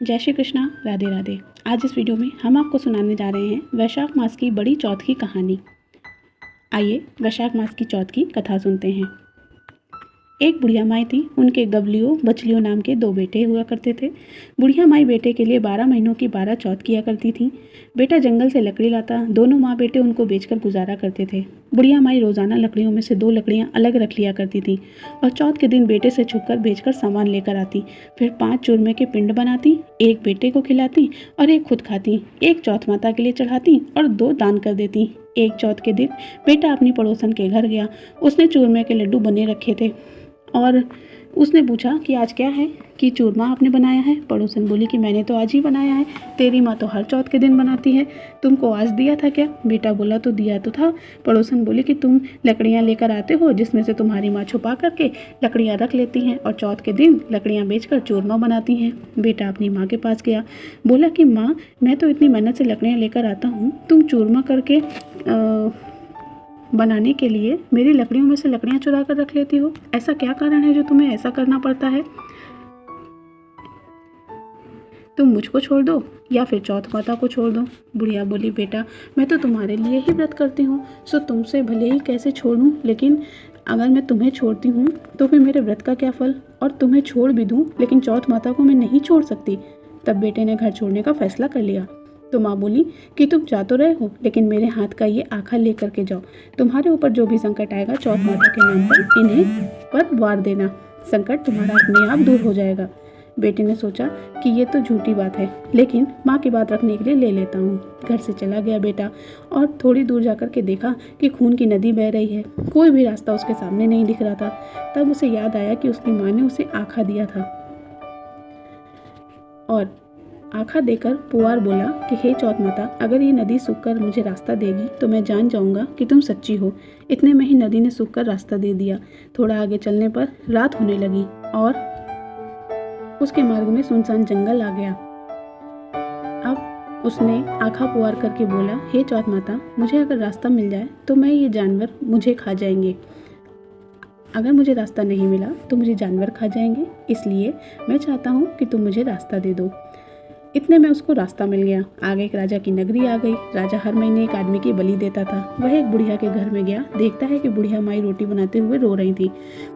जय श्री कृष्णा, राधे राधे। आज इस वीडियो में हम आपको सुनाने जा रहे हैं वैशाख मास की बड़ी चौथ की कहानी। आइए वैशाख मास की चौथ की कथा सुनते हैं। एक बुढ़िया माई थी। उनके गबलियों बचलियों नाम के 2 बेटे हुआ करते थे। बुढ़िया माई बेटे के लिए 12 महीनों की 12 चौथ किया करती थी। बेटा जंगल से लकड़ी लाता, दोनों माँ बेटे उनको बेचकर गुजारा करते थे। बुढ़िया माई रोज़ाना लकड़ियों में से 2 लकड़ियाँ अलग रख लिया करती थी और चौथ के दिन बेटे से छुपकर बेचकर सामान लेकर आती। फिर 5 चूरमे के पिंड बनाती, एक बेटे को खिलाती और एक खुद खाती, एक चौथ माता के लिए चढ़ाती और 2 दान कर देती। एक चौथ के दिन बेटा अपनी पड़ोसन के घर गया। उसने चूरमे के लड्डू बने रखे थे और उसने पूछा कि आज क्या है, कि चूरमा आपने बनाया है। पड़ोसन बोली कि मैंने तो आज ही बनाया है, तेरी माँ तो हर चौथ के दिन बनाती है, तुमको आज दिया था क्या। बेटा बोला तो दिया तो था। पड़ोसन बोली कि तुम लकड़ियाँ लेकर आते हो जिसमें से तुम्हारी माँ छुपा करके लकड़ियाँ रख लेती हैं और चौथ के दिन लकड़ियाँ बेचकर चूरमा बनाती हैं। बेटा अपनी माँ के पास गया, बोला कि माँ मैं तो इतनी मेहनत से लकड़ियाँ लेकर आता हूँ, तुम चूरमा करके बनाने के लिए मेरी लकड़ियों में से लकड़ियां चुरा कर रख लेती हो। ऐसा क्या कारण है जो तुम्हें ऐसा करना पड़ता है। तुम मुझको छोड़ दो या फिर चौथ माता को छोड़ दो। बुढ़िया बोली बेटा मैं तो तुम्हारे लिए ही व्रत करती हूँ, सो तुमसे भले ही कैसे छोड़ूं, लेकिन अगर मैं तुम्हें छोड़ती हूँ तो फिर मेरे व्रत का क्या फल। और तुम्हें छोड़ भी दूँ लेकिन चौथ माता को मैं नहीं छोड़ सकती। तब बेटे ने घर छोड़ने का फैसला कर लिया। तो माँ बोली कि तुम जा तो रहे हो लेकिन मेरे हाथ का ये आखा ले करके जाओ। तुम्हारे ऊपर जो भी संकट आएगा चौथ माता के नाम पर इन्हें पर वार देना, संकट तुम्हारा अपने आप दूर हो जाएगा। बेटे ने सोचा कि ये तो झूठी बात है, लेकिन माँ की बात रखने के लिए ले लेता हूँ। घर से चला गया बेटा और थोड़ी दूर जाकर के देखा कि खून की नदी बह रही है। कोई भी रास्ता उसके सामने नहीं दिख रहा था। तब उसे याद आया कि उसकी माँ ने उसे आखा दिया था और आखा देकर पुआर बोला कि हे चौथ माता, अगर ये नदी सूखकर मुझे रास्ता देगी तो मैं जान जाऊंगा कि तुम सच्ची हो। इतने में ही नदी ने सूखकर रास्ता दे दिया। थोड़ा आगे चलने पर रात होने लगी और उसके मार्ग में सुनसान जंगल आ गया। अब उसने आखा पुआर करके बोला, हे चौथ माता, मुझे अगर रास्ता मिल जाए तो मैं ये जानवर मुझे खा जाएंगे। अगर मुझे रास्ता नहीं मिला तो मुझे जानवर खा जाएंगे, इसलिए मैं चाहता हूँ कि तुम मुझे रास्ता दे दो। इतने में उसको रास्ता मिल गया। आगे एक राजा की नगरी आ गई। राजा हर महीने एक आदमी की बलि देता था। वह एक बुढ़िया के घर में गया, देखता है कि बुढ़िया माई रोटी बनाते हुए रो रही थी।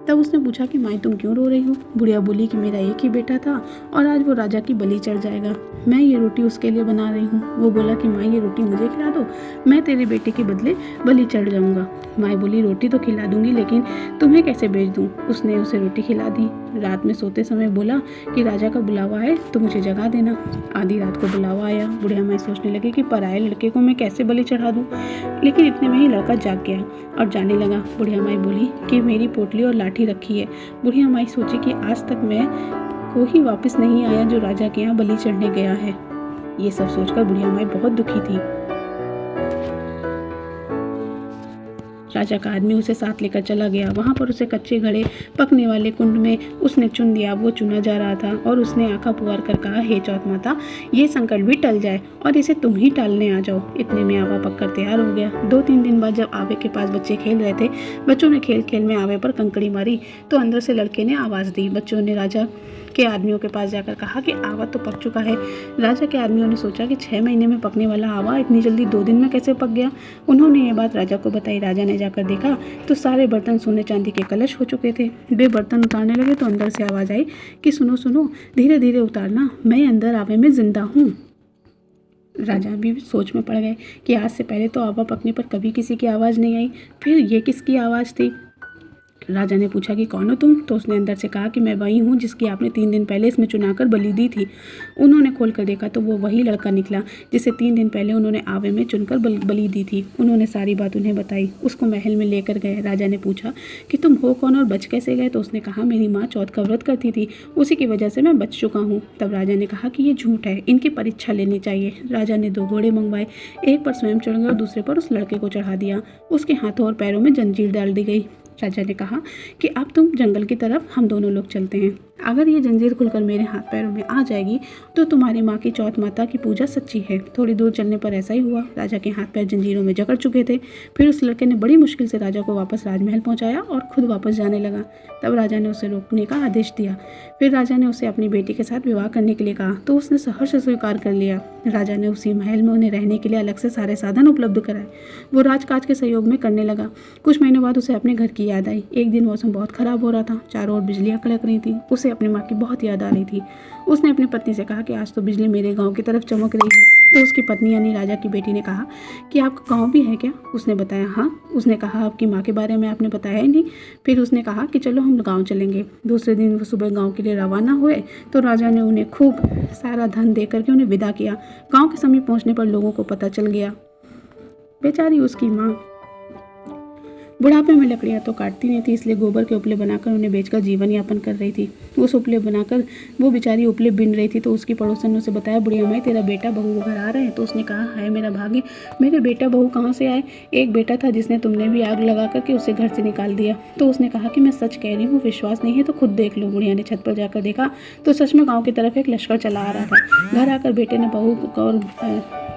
तब उसने पूछा कि माई तुम क्यों रो रही हो। बुढ़िया बोली कि मेरा एक ही बेटा था और आज वो राजा की बलि चढ़ जाएगा, मैं ये रोटी उसके लिए बना रही हूँ। वो बोला कि माई ये रोटी मुझे खिला दो, मैं तेरे बेटे के बदले बलि चढ़ जाऊँगा। माई बोली रोटी तो खिला दूंगी लेकिन तुम्हें कैसे भेज दूँ। उसने उसे रोटी खिला दी। रात में सोते समय बोला कि राजा का बुलावा है तो मुझे जगा देना। आधी रात को बुलावा आया। बुढ़िया माई सोचने लगी कि पराए लड़के को मैं कैसे बलि चढ़ा दूं, लेकिन इतने में ही लड़का जाग गया और जाने लगा। बुढ़िया माई बोली कि मेरी पोटली और लाठी रखी है। बुढ़िया माई सोची कि आज तक मैं कोई वापस नहीं आया जो राजा के यहाँ बलि चढ़ने गया है। ये सब सोचकर बुढ़िया माई बहुत दुखी थी। राजा का आदमी उसे साथ लेकर चला गया। वहाँ पर उसे कच्चे घड़े पकने वाले कुंड में उसने चुन दिया। वो चुना जा रहा था और उसने आंखा पुकार कर कहा, हे चौथ माता, ये संकट भी टल जाए और इसे तुम ही टालने आ जाओ। इतने में आवा पककर तैयार हो गया। 2-3 दिन बाद जब आवे के पास बच्चे खेल रहे थे, बच्चों ने खेल खेल में आवे पर कंकड़ी मारी तो अंदर से लड़के ने आवाज़ दी। बच्चों ने राजा के आदमियों के पास जाकर कहा कि आवा तो पक चुका है। राजा के आदमियों ने सोचा कि 6 महीने में पकने वाला आवा इतनी जल्दी 2 दिन में कैसे पक गया। उन्होंने ये बात राजा को बताई। राजा ने जाकर देखा तो सारे बर्तन सोने चांदी के कलश हो चुके थे। वे बर्तन उतारने लगे तो अंदर से आवाज़ आई कि सुनो सुनो, धीरे धीरे उतारना, मैं अंदर आवे में जिंदा हूँ। राजा भी सोच में पड़ गए कि आज से पहले तो आवा पकने पर कभी किसी की आवाज़ नहीं आई, फिर ये किसकी आवाज़ थी। राजा ने पूछा कि कौन हो तुम। तो उसने अंदर से कहा कि मैं वही हूँ जिसकी आपने 3 दिन पहले इसमें चुनाकर बलि दी थी। उन्होंने खोल कर देखा तो वो वही लड़का निकला जिसे 3 दिन पहले उन्होंने आवे में चुनकर बलि दी थी। उन्होंने सारी बात उन्हें बताई। उसको महल में लेकर गए। राजा ने पूछा कि तुम हो कौन और बच कैसे गए। तो उसने कहा मेरी माँ चौथ का व्रत करती थी, उसी की वजह से मैं बच चुका हूँ। तब राजा ने कहा कि ये झूठ है, इनकी परीक्षा लेनी चाहिए। राजा ने 2 घोड़े मंगवाए, एक पर स्वयं चढ़ गए और दूसरे पर उस लड़के को चढ़ा दिया। उसके हाथों और पैरों में जंजीर डाल दी गई। राजा ने कहा कि अब तुम जंगल की तरफ हम दोनों लोग चलते हैं। अगर ये जंजीर खुलकर मेरे हाथ पैरों में आ जाएगी तो तुम्हारी माँ की चौथ माता की पूजा सच्ची है। थोड़ी दूर चलने पर ऐसा ही हुआ। राजा के हाथ पैर जंजीरों में जकड़ चुके थे। फिर उस लड़के ने बड़ी मुश्किल से राजा को वापस राजमहल पहुंचाया और खुद वापस जाने लगा। तब राजा ने उसे रोकने का आदेश दिया। फिर राजा ने उसे अपनी बेटी के साथ विवाह करने के लिए कहा तो उसने सहर्ष स्वीकार कर लिया। राजा ने उसी महल में उन्हें रहने के लिए अलग से सारे साधन उपलब्ध कराए। वो राजकाज के सहयोग में करने लगा। कुछ महीनों बाद उसे अपने घर की याद आई। एक दिन मौसम बहुत खराब हो रहा था। चारों ओर बिजलियां कड़क रही थी। उसे अपनी माँ की बहुत याद आ रही थी। उसने अपनी पत्नी से कहा कि आज तो बिजली मेरे गांव की तरफ चमक रही है। तो उसकी पत्नी यानी राजा की बेटी ने कहा कि आपका गांव भी है क्या? उसने बताया हाँ। उसने कहा आपकी माँ के बारे में आपने बताया ही नहीं। फिर उसने कहा कि चलो हम गांव चलेंगे। दूसरे दिन वो सुबह गांव के लिए रवाना हुए तो राजा ने उन्हें खूब सारा धन दे करके उन्हें विदा किया। गांव के समीप पहुंचने पर लोगों को पता चल गया। बेचारी उसकी माँ बुढ़ापे में लकड़ियाँ तो काटती नहीं थी, इसलिए गोबर के उपले बनाकर उन्हें बेचकर जीवन यापन कर रही थी। उस उपले बनाकर वो बेचारी उपले बिन रही थी तो उसकी पड़ोसन ने उसे बताया, बुढ़िया माई तेरा बेटा बहू घर आ रहे हैं। तो उसने कहा, हाय मेरा भाग्य, मेरे बेटा बहू कहाँ से आए? एक बेटा था जिसने तुमने भी आग लगा करके उसे घर से निकाल दिया। तो उसने कहा कि मैं सच कह रही हूँ, विश्वास नहीं है तो खुद देख लो। बुढ़िया ने छत पर जाकर देखा तो सच में गाँव की तरफ एक लश्कर चला आ रहा था। घर आकर बेटे ने बहू और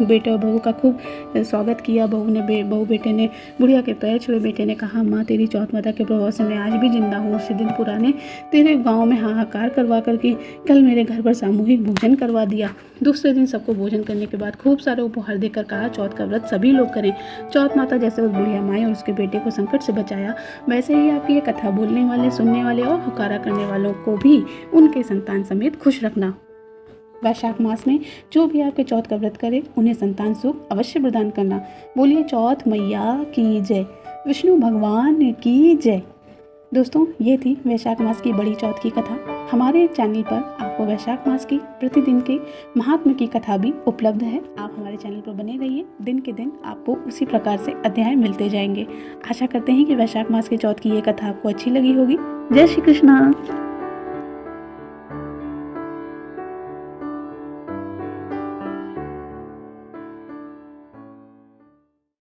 बेटे और बहू का खूब स्वागत किया। बहू बेटे ने बुढ़िया के पैर छुए। बेटे ने कहा, माँ तेरी चौथ माता के प्रभाव से मैं आज भी जिंदा हूँ। उसी दिन पुराने तेरे गांव में हाहाकार करवा करके कल मेरे घर पर सामूहिक भोजन करवा दिया। दूसरे दिन सबको भोजन करने के बाद खूब सारे उपहार देकर कहा, चौथ का व्रत सभी लोग करें। चौथ माता जैसे उस बुढ़िया माई और उसके बेटे को संकट से बचाया, वैसे ही आपकी ये कथा बोलने वाले, सुनने वाले और हुकारा करने वालों को भी उनके संतान समेत खुश रखना। वैशाख मास में जो भी आपके चौथ का व्रत करे उन्हें संतान सुख अवश्य प्रदान करना। बोलिए चौथ मैया की जय, विष्णु भगवान की जय। दोस्तों, ये थी वैशाख मास की बड़ी चौथ की कथा। हमारे चैनल पर आपको वैशाख मास की प्रतिदिन के महात्म्य की कथा भी उपलब्ध है। आप हमारे चैनल पर बने रहिए। दिन के दिन आपको उसी प्रकार से अध्याय मिलते जाएंगे। आशा करते हैं कि वैशाख मास की चौथ की ये कथा आपको अच्छी लगी होगी। जय श्री कृष्णा।